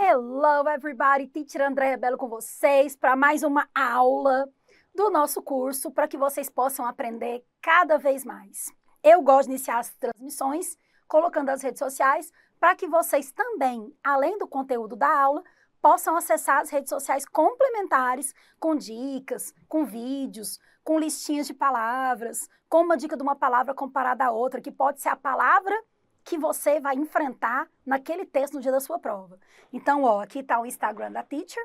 Hello everybody, Teacher Andréa Bello com vocês para mais uma aula do nosso curso para que vocês possam aprender cada vez mais. Eu gosto de iniciar as transmissões colocando as redes sociais para que vocês também, além do conteúdo da aula, possam acessar as redes sociais complementares com dicas, com vídeos, com listinhas de palavras, com uma dica de uma palavra comparada a outra, que pode ser a palavra que você vai enfrentar naquele texto no dia da sua prova. Então, ó, aqui está o Instagram da Teacher,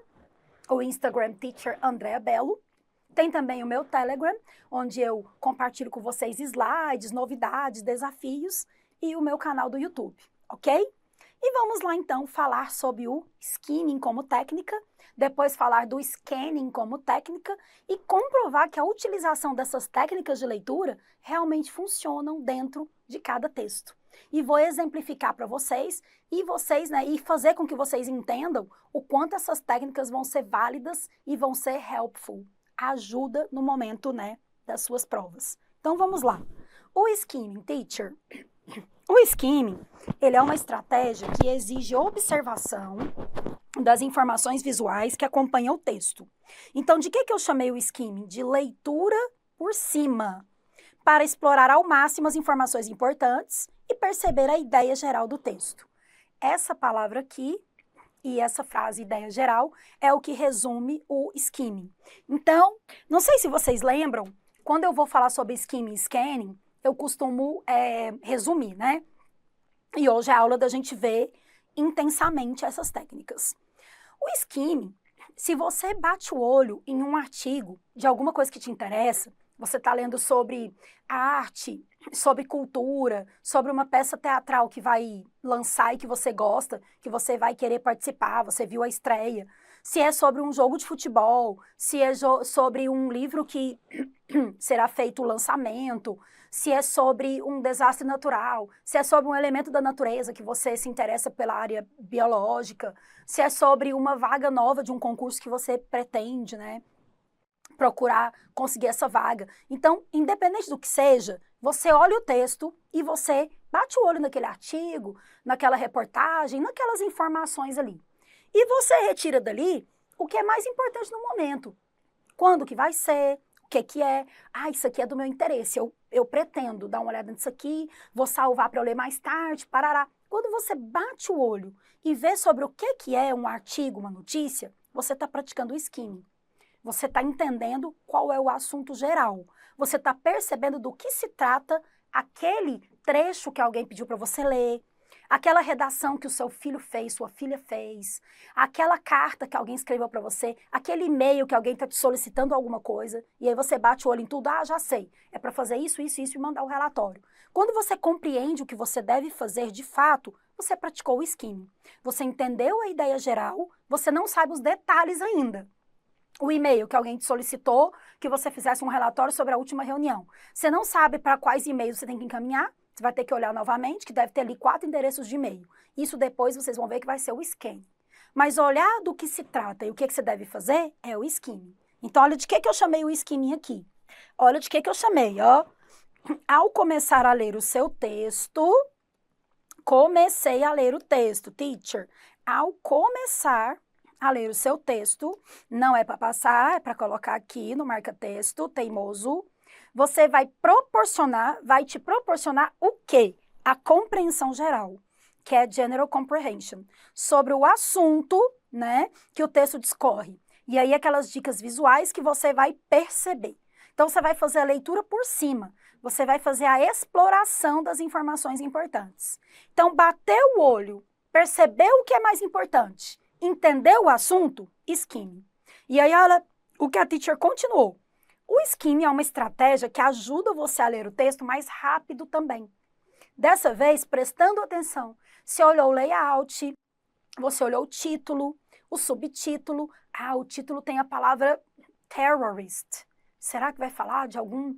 o Instagram Teacher Andréa Bello. Tem também o meu Telegram, onde eu compartilho com vocês slides, novidades, desafios, e o meu canal do YouTube, ok? E vamos lá, então, falar sobre o skimming como técnica, depois falar do scanning como técnica e comprovar que a utilização dessas técnicas de leitura realmente funcionam dentro de cada texto. E vou exemplificar para vocês e fazer com que vocês entendam o quanto essas técnicas vão ser válidas e vão ser helpful, ajuda no momento, das suas provas. Então vamos lá. O skimming, teacher. O skimming, ele é uma estratégia que exige observação das informações visuais que acompanham o texto. Então, de que eu chamei o skimming? De leitura por cima, para explorar ao máximo as informações importantes e perceber a ideia geral do texto. Essa palavra aqui e essa frase ideia geral é o que resume o skimming. Então, não sei se vocês lembram, quando eu vou falar sobre skimming e scanning, eu costumo resumir, né? E hoje é a aula da gente ver intensamente essas técnicas. O skimming, se você bate o olho em um artigo de alguma coisa que te interessa, você está lendo sobre arte, sobre cultura, sobre uma peça teatral que vai lançar e que você gosta, que você vai querer participar, você viu a estreia. Se é sobre um jogo de futebol, se é sobre um livro que será feito o lançamento, se é sobre um desastre natural, se é sobre um elemento da natureza que você se interessa pela área biológica, se é sobre uma vaga nova de um concurso que você pretende, procurar conseguir essa vaga. Então, independente do que seja, você olha o texto e você bate o olho naquele artigo, naquela reportagem, naquelas informações ali. E você retira dali o que é mais importante no momento. Quando que vai ser, o que é. Isso aqui é do meu interesse, eu pretendo dar uma olhada nisso aqui, vou salvar para eu ler mais tarde, parará. Quando você bate o olho e vê sobre o que é um artigo, uma notícia, você está praticando o skimming. Você está entendendo qual é o assunto geral. Você está percebendo do que se trata aquele trecho que alguém pediu para você ler, aquela redação que o seu filho fez, sua filha fez, aquela carta que alguém escreveu para você, aquele e-mail que alguém está te solicitando alguma coisa, e aí você bate o olho em tudo, já sei, é para fazer isso, isso, isso e mandar o relatório. Quando você compreende o que você deve fazer de fato, você praticou o skimming. Você entendeu a ideia geral, você não sabe os detalhes ainda. O e-mail que alguém te solicitou, que você fizesse um relatório sobre a última reunião. Você não sabe para quais e-mails você tem que encaminhar, você vai ter que olhar novamente, que deve ter ali 4 endereços de e-mail. Isso depois vocês vão ver que vai ser o scan. Mas olhar do que se trata e o que você deve fazer é o skimming. Então, olha de que eu chamei o skimming aqui. Olha de que eu chamei, ó. Ao começar a ler o seu texto, comecei a ler o texto, teacher. Ao começar a ler o seu texto, não é para passar, é para colocar aqui no marca-texto, teimoso. Você vai te proporcionar o quê? A compreensão geral, que é General Comprehension, sobre o assunto, que o texto discorre. E aí aquelas dicas visuais que você vai perceber. Então você vai fazer a leitura por cima, você vai fazer a exploração das informações importantes. Então bateu o olho, percebeu o que é mais importante, entendeu o assunto? Skimming. E aí, olha o que a teacher continuou. O skimming é uma estratégia que ajuda você a ler o texto mais rápido também. Dessa vez, prestando atenção, você olhou o layout, você olhou o título, o subtítulo. O título tem a palavra terrorist. Será que vai falar de algum,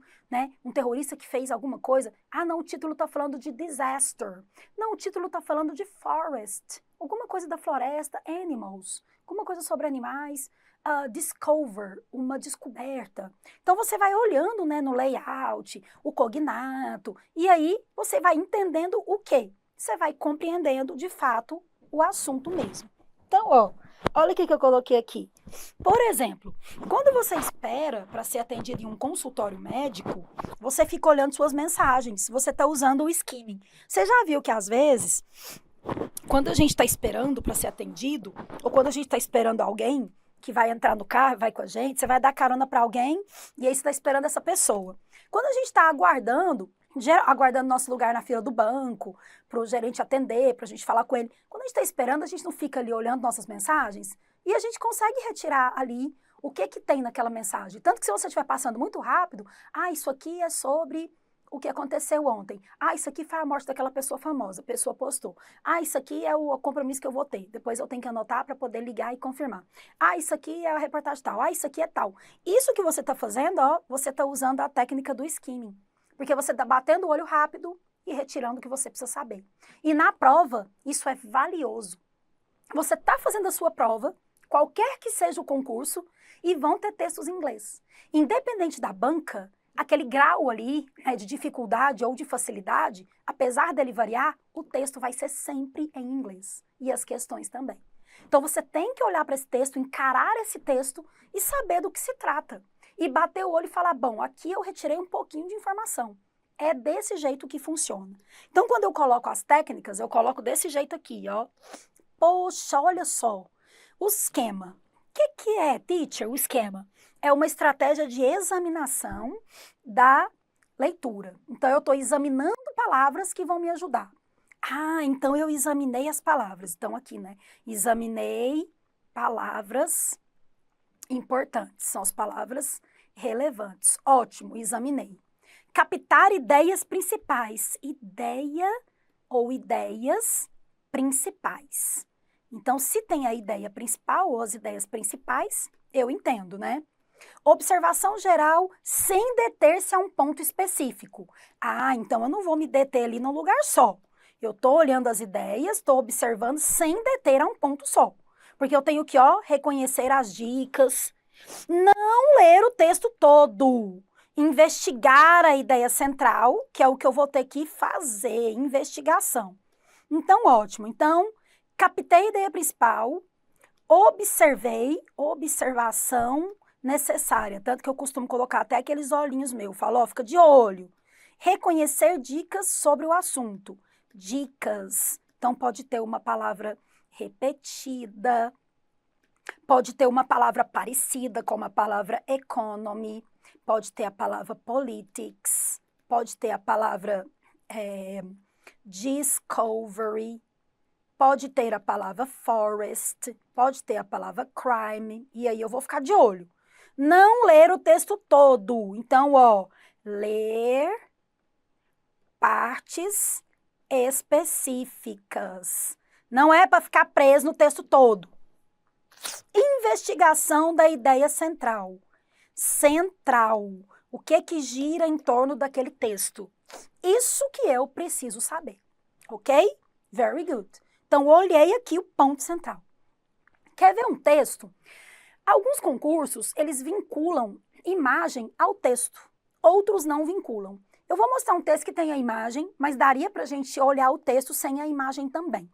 um terrorista que fez alguma coisa? Não, o título está falando de disaster. Não, o título está falando de forest. Alguma coisa da floresta, animals. Alguma coisa sobre animais. Discover, uma descoberta. Então, você vai olhando no layout, o cognato, e aí você vai entendendo o quê? Você vai compreendendo, de fato, o assunto mesmo. Então, ó, olha o que eu coloquei aqui. Por exemplo, quando você espera para ser atendido em um consultório médico, você fica olhando suas mensagens, você está usando o skimming. Você já viu que às vezes, quando a gente está esperando para ser atendido, ou quando a gente está esperando alguém que vai entrar no carro, vai com a gente, você vai dar carona para alguém e aí você está esperando essa pessoa. Quando a gente está aguardando nosso lugar na fila do banco, para o gerente atender, para a gente falar com ele. Quando a gente está esperando, a gente não fica ali olhando nossas mensagens e a gente consegue retirar ali o que tem naquela mensagem. Tanto que se você estiver passando muito rápido, isso aqui é sobre o que aconteceu ontem. Isso aqui foi a morte daquela pessoa famosa, a pessoa postou. Isso aqui é o compromisso que eu vou ter. Depois eu tenho que anotar para poder ligar e confirmar. Isso aqui é a reportagem tal. Isso aqui é tal. Isso que você está fazendo, ó, você está usando a técnica do skimming. Porque você está batendo o olho rápido e retirando o que você precisa saber. E na prova, isso é valioso. Você está fazendo a sua prova, qualquer que seja o concurso, e vão ter textos em inglês. Independente da banca, aquele grau ali, né, de dificuldade ou de facilidade, apesar dele variar, o texto vai ser sempre em inglês. E as questões também. Então você tem que olhar para esse texto, encarar esse texto e saber do que se trata. E bater o olho e falar, bom, aqui eu retirei um pouquinho de informação. É desse jeito que funciona. Então, quando eu coloco as técnicas, eu coloco desse jeito aqui, ó. Poxa, olha só. O esquema. O que é, teacher, o esquema? É uma estratégia de examinação da leitura. Então, eu estou examinando palavras que vão me ajudar. Então eu examinei as palavras. Então, aqui, né? Examinei palavras importantes, são as palavras relevantes. Ótimo, examinei. Captar ideias principais. Ideia ou ideias principais. Então, se tem a ideia principal ou as ideias principais, eu entendo, né? Observação geral sem deter-se a um ponto específico. Então eu não vou me deter ali num lugar só. Eu estou olhando as ideias, estou observando sem deter a um ponto só. Porque eu tenho que, reconhecer as dicas, não ler o texto todo, investigar a ideia central, que é o que eu vou ter que fazer, investigação. Então, ótimo. Então, captei a ideia principal, observei, observação necessária. Tanto que eu costumo colocar até aqueles olhinhos meus, falo, fica de olho. Reconhecer dicas sobre o assunto. Dicas. Então, pode ter uma palavra repetida, pode ter uma palavra parecida, como a palavra economy, pode ter a palavra politics, pode ter a palavra discovery, pode ter a palavra forest, pode ter a palavra crime, e aí eu vou ficar de olho. Não ler o texto todo. Então, ler partes específicas. Não é para ficar preso no texto todo. Investigação da ideia central. Central. O que gira em torno daquele texto? Isso que eu preciso saber. Ok? Very good. Então, olhei aqui o ponto central. Quer ver um texto? Alguns concursos, eles vinculam imagem ao texto. Outros não vinculam. Eu vou mostrar um texto que tem a imagem, mas daria para a gente olhar o texto sem a imagem também.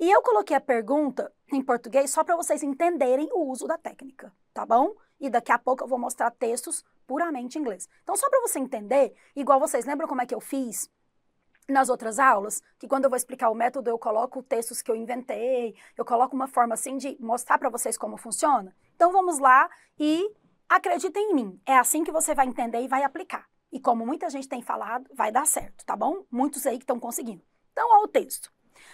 E eu coloquei a pergunta em português só para vocês entenderem o uso da técnica, tá bom? E daqui a pouco eu vou mostrar textos puramente em inglês. Então, só para você entender, igual vocês lembram como é que eu fiz nas outras aulas? Que quando eu vou explicar o método, eu coloco textos que eu inventei, eu coloco uma forma assim de mostrar para vocês como funciona. Então, vamos lá e acreditem em mim. É assim que você vai entender e vai aplicar. E como muita gente tem falado, vai dar certo, tá bom? Muitos aí que estão conseguindo. Então, olha o texto.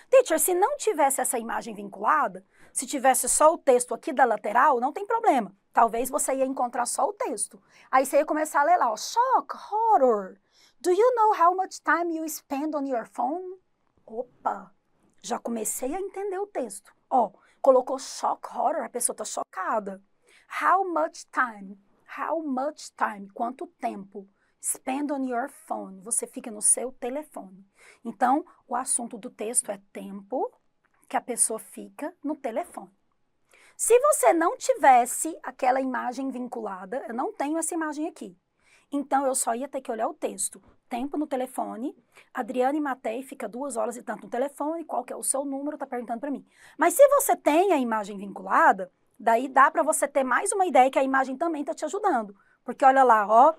Teacher, se não tivesse essa imagem vinculada, se tivesse só o texto aqui da lateral, não tem problema. Talvez você ia encontrar só o texto. Aí você ia começar a ler lá, shock, horror. Do you know how much time you spend on your phone? Opa, já comecei a entender o texto. Colocou shock, horror, a pessoa está chocada. How much time? How much time? Quanto tempo? Spend on your phone. Você fica no seu telefone. Então, o assunto do texto é tempo que a pessoa fica no telefone. Se você não tivesse aquela imagem vinculada, eu não tenho essa imagem aqui, Então, eu só ia ter que olhar o texto. Tempo no telefone, Adriane Matei fica 2 horas e tanto no telefone, qual que é o seu número, tá perguntando para mim. Mas se você tem a imagem vinculada, daí dá para você ter mais uma ideia que a imagem também tá te ajudando. Porque olha lá, ó,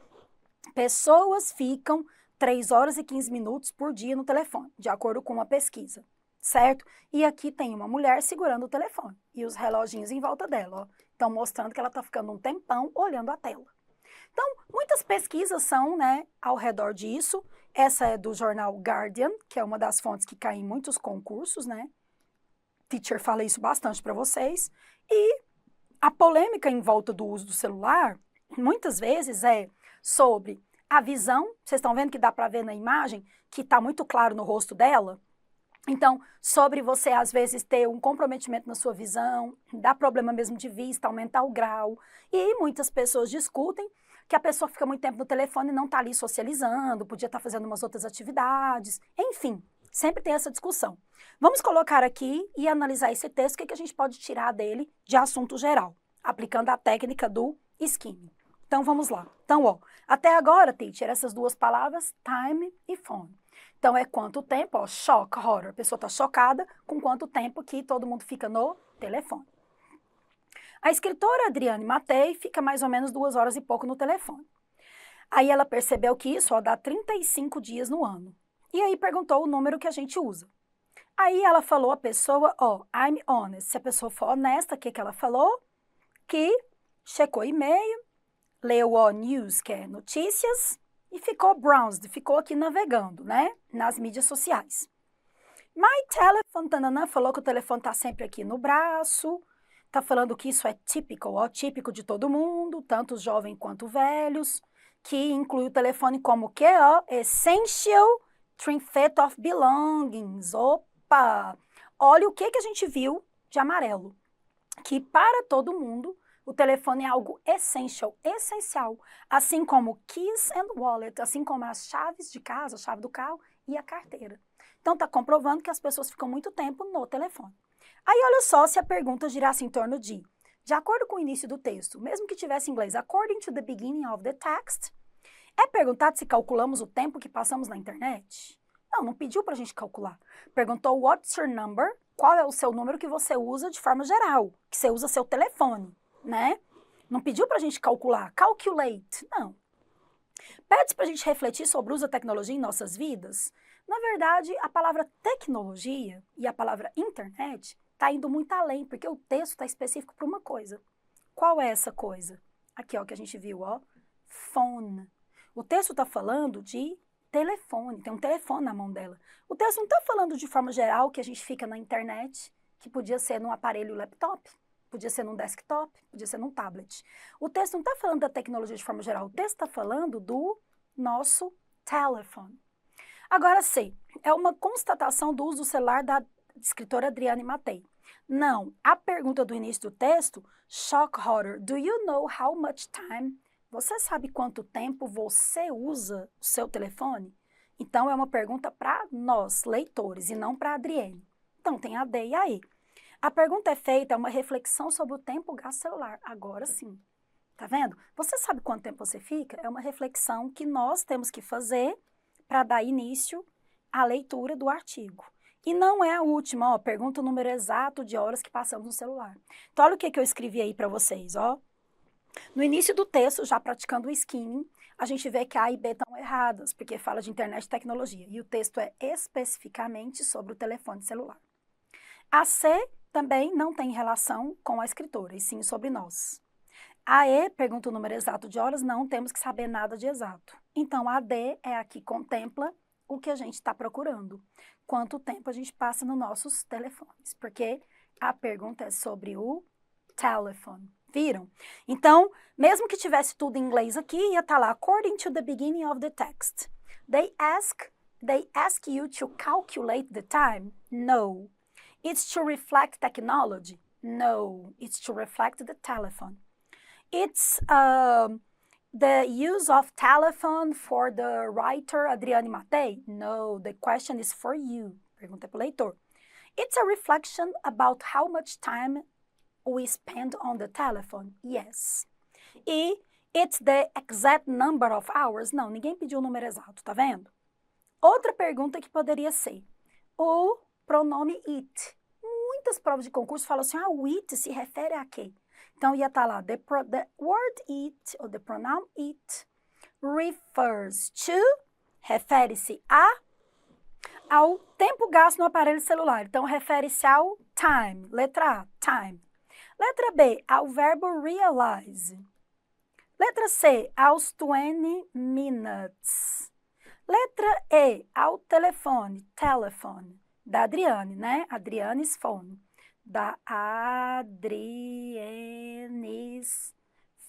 pessoas ficam 3 horas e 15 minutos por dia no telefone, de acordo com uma pesquisa, certo? E aqui tem uma mulher segurando o telefone e os reloginhos em volta dela, ó, estão mostrando que ela está ficando um tempão olhando a tela. Então, muitas pesquisas são, né, ao redor disso. Essa é do jornal Guardian, que é uma das fontes que cai em muitos concursos, né? Teacher fala isso bastante para vocês. E a polêmica em volta do uso do celular, muitas vezes é sobre a visão. Vocês estão vendo que dá para ver na imagem que está muito claro no rosto dela? Então, sobre você, às vezes, ter um comprometimento na sua visão, dá problema mesmo de vista, aumentar o grau. E muitas pessoas discutem que a pessoa fica muito tempo no telefone e não está ali socializando, podia estar fazendo umas outras atividades. Enfim, sempre tem essa discussão. Vamos colocar aqui e analisar esse texto, o que a gente pode tirar dele de assunto geral, aplicando a técnica do skimming. Então, vamos lá. Então, ó, até agora, teacher, essas duas palavras, time e phone. Então, é quanto tempo, ó, shock, horror. A pessoa está chocada com quanto tempo que todo mundo fica no telefone. A escritora Adriane Matei fica mais ou menos 2 horas e pouco no telefone. Aí ela percebeu que isso, ó, dá 35 dias no ano. E aí perguntou o número que a gente usa. Aí ela falou a pessoa, ó, I'm honest. Se a pessoa for honesta, o que ela falou? Que checou e-mail, leu o news, que é notícias, e ficou browsed, ficou aqui navegando, né, nas mídias sociais. My telephone, tanana, falou que o telefone tá sempre aqui no braço, tá falando que isso é típico, ó, típico de todo mundo, tanto os jovens quanto velhos, que inclui o telefone como o quê, ó, essential trinket of belongings. Opa! Olha o que a gente viu de amarelo, que para todo mundo, o telefone é algo essential, essencial, assim como keys and wallet, assim como as chaves de casa, a chave do carro e a carteira. Então, está comprovando que as pessoas ficam muito tempo no telefone. Aí, olha só se a pergunta girasse em torno de acordo com o início do texto, mesmo que tivesse em inglês, according to the beginning of the text, é perguntado se calculamos o tempo que passamos na internet? Não pediu para a gente calcular. Perguntou what's your number? Qual é o seu número que você usa de forma geral, que você usa seu telefone, né? Não pediu para a gente calcular, calculate, não. Pede para a gente refletir sobre o uso da tecnologia em nossas vidas? Na verdade, a palavra tecnologia e a palavra internet está indo muito além, porque o texto está específico para uma coisa. Qual é essa coisa? Aqui, ó, que a gente viu, ó, phone. O texto está falando de telefone, tem um telefone na mão dela. O texto não está falando de forma geral que a gente fica na internet, que podia ser num aparelho laptop, podia ser num desktop, podia ser num tablet. O texto não está falando da tecnologia de forma geral, o texto está falando do nosso telefone. Agora, C, é uma constatação do uso do celular da escritora Adriane Matei. Não, a pergunta do início do texto, shock horror, do you know how much time? Você sabe quanto tempo você usa o seu telefone? Então, é uma pergunta para nós, leitores, e não para a Adriane. Então, tem a D e a E. A pergunta é feita, é uma reflexão sobre o tempo gasto celular. Agora sim. Tá vendo? Você sabe quanto tempo você fica? É uma reflexão que nós temos que fazer para dar início à leitura do artigo. E não é a última, ó, pergunta o número exato de horas que passamos no celular. Então, olha o que eu escrevi aí para vocês, ó. No início do texto, já praticando o skimming, a gente vê que A e B estão erradas, porque fala de internet e tecnologia, e o texto é especificamente sobre o telefone celular. A C também não tem relação com a escritora, e sim sobre nós. A E pergunta o número exato de horas, não temos que saber nada de exato. Então, a D é a que contempla o que a gente está procurando. Quanto tempo a gente passa nos nossos telefones, porque a pergunta é sobre o telefone. Viram? Então, mesmo que tivesse tudo em inglês aqui, ia estar lá, according to the beginning of the text. They ask you to calculate the time? No. It's to reflect technology? No. It's to reflect the telephone. It's the use of telephone for the writer Adriane Matei? No. The question is for you. Pergunta para o leitor. It's a reflection about how much time we spend on the telephone? Yes. E It's the exact number of hours. Não, ninguém pediu o número exato, tá vendo? Outra pergunta que poderia ser o pronome it. Muitas provas de concurso falam assim, o it se refere a quê? Então, ia estar lá, the word it, ou the pronoun it, refers to, refere-se ao tempo gasto no aparelho celular. Então, refere-se ao time. Letra A, time. Letra B, ao verbo realize. Letra C, aos 20 minutes. Letra E, ao telefone, telephone. Da Adriane, né? Adriane's phone. Da Adriane's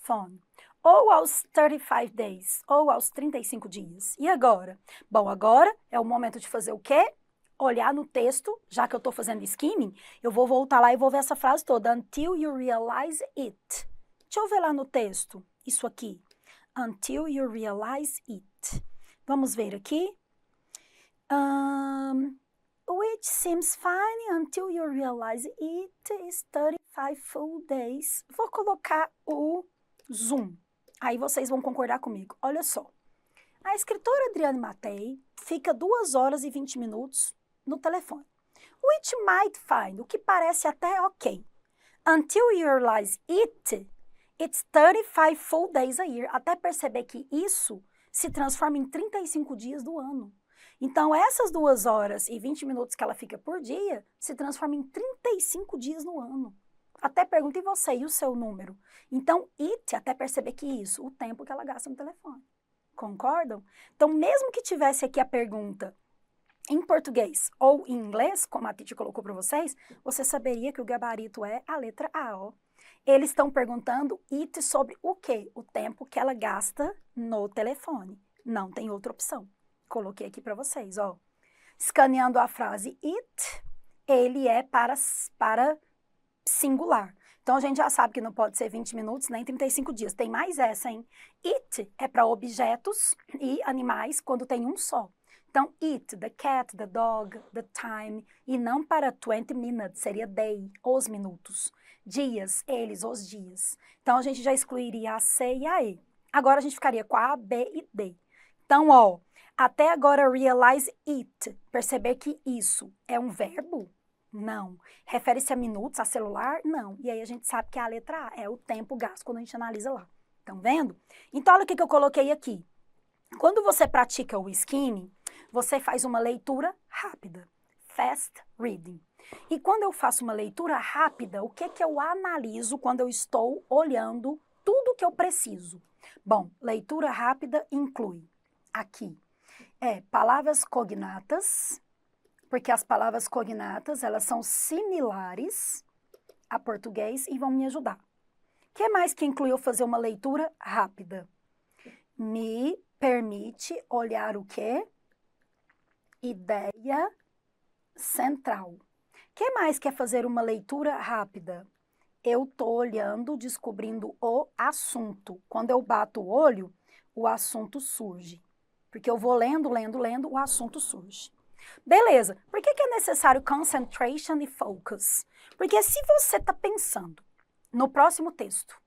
phone. Ou aos 35 days, ou aos 35 dias. E agora? Bom, agora é o momento de fazer o quê? Olhar no texto, já que eu estou fazendo skimming, eu vou voltar lá e vou ver essa frase toda. Until you realize it. Deixa eu ver lá no texto, isso aqui. Until you realize it. Vamos ver aqui. Which seems fine until you realize it is 35 full days. Vou colocar o zoom. Aí vocês vão concordar comigo. Olha só. A escritora Adriane Matei fica 2 horas e 20 minutos no telefone. Which might find, o que parece até ok. Until you realize it, it's 35 full days a year. Até perceber que isso se transforma em 35 dias do ano. Então, essas 2 horas e 20 minutos que ela fica por dia se transforma em 35 dias no ano. Até pergunta, e você, e o seu número? Então, it, até perceber que isso, o tempo que ela gasta no telefone. Concordam? Então, mesmo que tivesse aqui a pergunta em português ou em inglês, como a Titi colocou para vocês, você saberia que o gabarito é a letra A, ó. Eles estão perguntando it sobre o quê? O tempo que ela gasta no telefone. Não tem outra opção. Coloquei aqui para vocês, ó. Escaneando a frase it, ele é para singular. Então, a gente já sabe que não pode ser 20 minutos nem 35 dias. Tem mais essa, hein? It é para objetos e animais quando tem um só. Então, it, the cat, the dog, the time, e não para 20 minutes, seria day, os minutos. Dias, eles, os dias. Então, a gente já excluiria a C e a E. Agora, a gente ficaria com a, B e D. Então, ó, até agora, realize it, perceber que isso é um verbo? Não. Refere-se a minutos, a celular? Não. E aí a gente sabe que a letra A é o tempo gasto quando a gente analisa lá. Estão vendo? Então, olha o que eu coloquei aqui. Quando você pratica o skimming, você faz uma leitura rápida. Fast reading. E quando eu faço uma leitura rápida, o que eu analiso quando eu estou olhando tudo que eu preciso? Bom, leitura rápida inclui aqui palavras cognatas, porque as palavras cognatas, elas são similares a português e vão me ajudar. O que mais que inclui eu fazer uma leitura rápida? Me permite olhar o quê? Ideia central. O que mais que é fazer uma leitura rápida? Eu estou olhando, descobrindo o assunto. Quando eu bato o olho, o assunto surge. Porque eu vou lendo, o assunto surge. Beleza, por que é necessário concentration e focus? Porque se você está pensando no próximo texto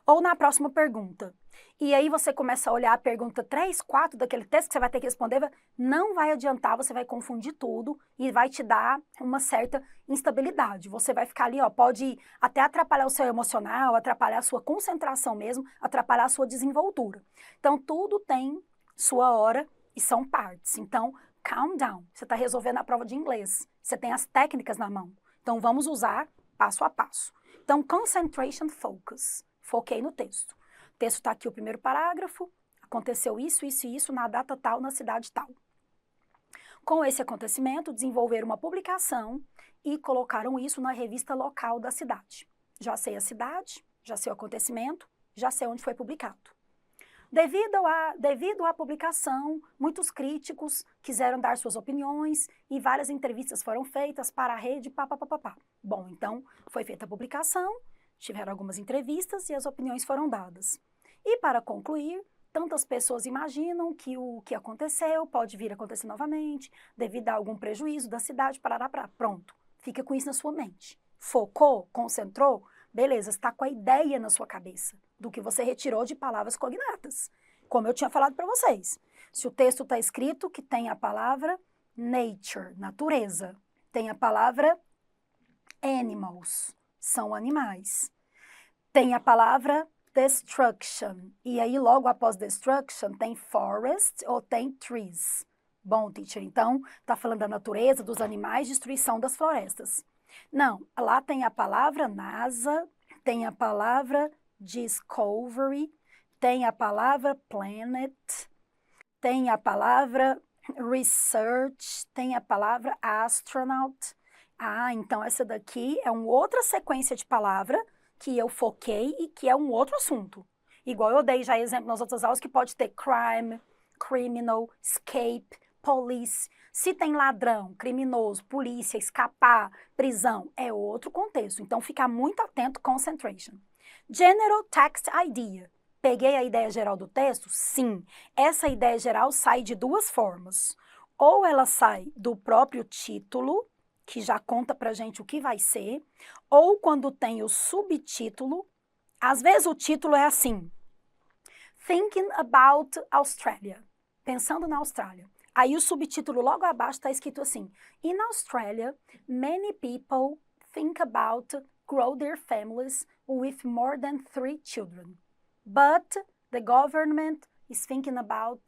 ou na próxima pergunta, e aí você começa a olhar a pergunta 3, 4 daquele texto que você vai ter que responder, não vai adiantar, você vai confundir tudo e vai te dar uma certa instabilidade. Você vai ficar ali, ó, pode até atrapalhar o seu emocional, atrapalhar a sua concentração mesmo, atrapalhar a sua desenvoltura. Então, tudo tem sua hora e são partes. Então, calm down. Você está resolvendo a prova de inglês. Você tem as técnicas na mão. Então, vamos usar passo a passo. Então, concentration, focus. Foquei no texto. O texto está aqui, o primeiro parágrafo. Aconteceu isso, isso e isso na data tal, na cidade tal. Com esse acontecimento, desenvolveram uma publicação e colocaram isso na revista local da cidade. Já sei a cidade, já sei o acontecimento, já sei onde foi publicado. Devido à publicação, muitos críticos quiseram dar suas opiniões e várias entrevistas foram feitas para a rede, papapá. Bom, então, foi feita a publicação, tiveram algumas entrevistas e as opiniões foram dadas. E para concluir, tantas pessoas imaginam que o que aconteceu pode vir a acontecer novamente, devido a algum prejuízo da cidade, pronto. Fica com isso na sua mente. Focou, concentrou, beleza, está com a ideia na sua cabeça. do que você retirou de palavras cognatas. Como eu tinha falado para vocês. Se o texto está escrito que tem a palavra nature, natureza, tem a palavra animals, são animais. Tem a palavra destruction, e aí logo após destruction tem forest ou tem trees. Bom, teacher, então está falando da natureza, dos animais, destruição das florestas. Não, lá tem a palavra NASA, tem a palavra discovery, tem a palavra planet, tem a palavra research, tem a palavra astronaut. Ah, então essa daqui é uma outra sequência de palavra que eu foquei e que é um outro assunto. Igual eu dei já exemplo nas outras aulas que pode ter crime, criminal, escape, police. Se tem ladrão, criminoso, polícia, escapar, prisão, é outro contexto. Então, ficar muito atento, concentration. General text idea. Peguei a ideia geral do texto? Sim. Essa ideia geral sai de duas formas. Ou ela sai do próprio título, que já conta pra gente o que vai ser, ou quando tem o subtítulo. Às vezes o título é assim, Thinking about Australia, pensando na Austrália. Aí o subtítulo logo abaixo está escrito assim, In Australia, many people think about grow their families with more than 3 children. But the government is thinking about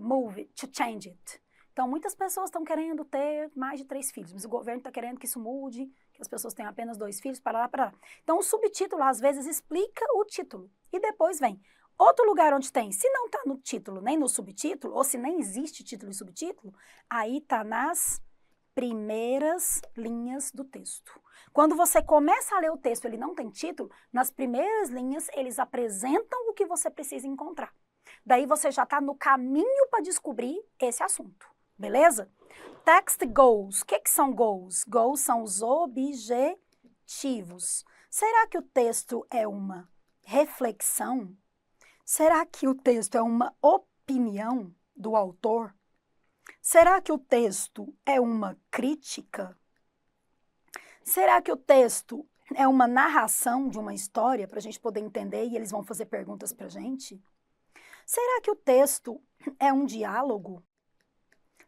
move it, to change it. Então, muitas pessoas estão querendo ter mais de 3 filhos, mas o governo está querendo que isso mude, que as pessoas tenham apenas 2 filhos, para lá, para lá. Então, o subtítulo, às vezes, explica o título. E depois vem outro lugar onde tem, se não está no título, nem no subtítulo, ou se nem existe título e subtítulo, aí está nas primeiras linhas do texto. Quando você começa a ler o texto, ele não tem título, nas primeiras linhas, eles apresentam o que você precisa encontrar. Daí você já está no caminho para descobrir esse assunto. Beleza? Text goals. O que são goals? Goals são os objetivos. Será que o texto é uma reflexão? Será que o texto é uma opinião do autor? Será que o texto é uma crítica? Será que o texto é uma narração de uma história para a gente poder entender e eles vão fazer perguntas para a gente? Será que o texto é um diálogo?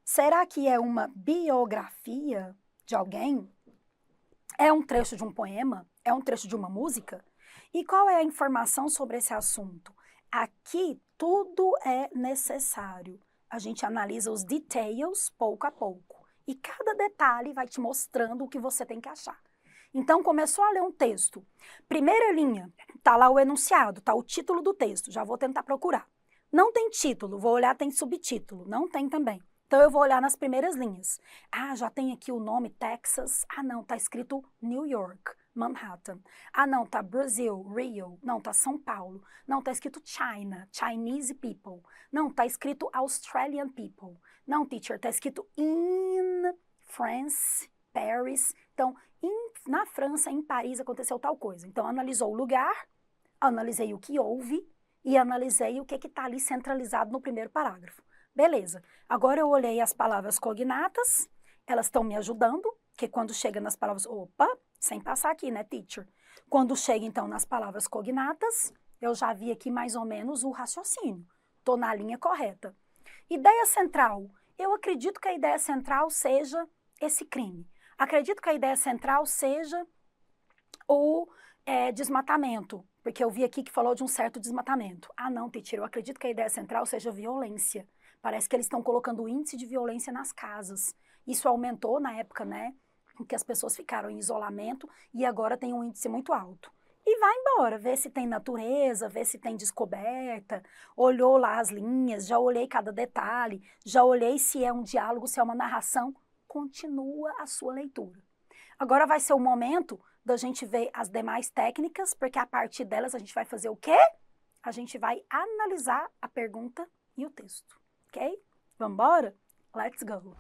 Será que é uma biografia de alguém? É um trecho de um poema? É um trecho de uma música? E qual é a informação sobre esse assunto? Aqui tudo é necessário. A gente analisa os details pouco a pouco. E cada detalhe vai te mostrando o que você tem que achar. Então, começou a ler um texto. Primeira linha, tá lá o enunciado, tá o título do texto. Já vou tentar procurar. Não tem título, vou olhar, tem subtítulo. Não tem também. Então, eu vou olhar nas primeiras linhas. Ah, já tem aqui o nome Texas. Ah, não, tá escrito New York, Manhattan. Ah, não, tá Brasil, Rio. Não, tá São Paulo. Não, tá escrito China, Chinese people. Não, tá escrito Australian people. Não, teacher, tá escrito in France, Paris. Então, na França, em Paris, aconteceu tal coisa. Então, analisou o lugar, analisei o que houve e analisei o que está ali centralizado no primeiro parágrafo. Beleza. Agora eu olhei as palavras cognatas, elas estão me ajudando, que quando chega nas palavras... Opa, sem passar aqui, né, teacher? Quando chega, então, nas palavras cognatas, eu já vi aqui mais ou menos o raciocínio. Estou na linha correta. Ideia central. Eu acredito que a ideia central seja esse crime. Acredito que a ideia central seja o desmatamento, porque eu vi aqui que falou de um certo desmatamento. Ah, não, teacher, eu acredito que a ideia central seja violência. Parece que eles estão colocando o índice de violência nas casas. Isso aumentou na época, né, em que as pessoas ficaram em isolamento e agora tem um índice muito alto. E vai embora, vê se tem natureza, vê se tem descoberta, olhou lá as linhas, já olhei cada detalhe, já olhei se é um diálogo, se é uma narração. Continua a sua leitura. Agora vai ser o momento da gente ver as demais técnicas, porque a partir delas a gente vai fazer o quê? A gente vai analisar a pergunta e o texto. Ok? Vamos embora? Let's go!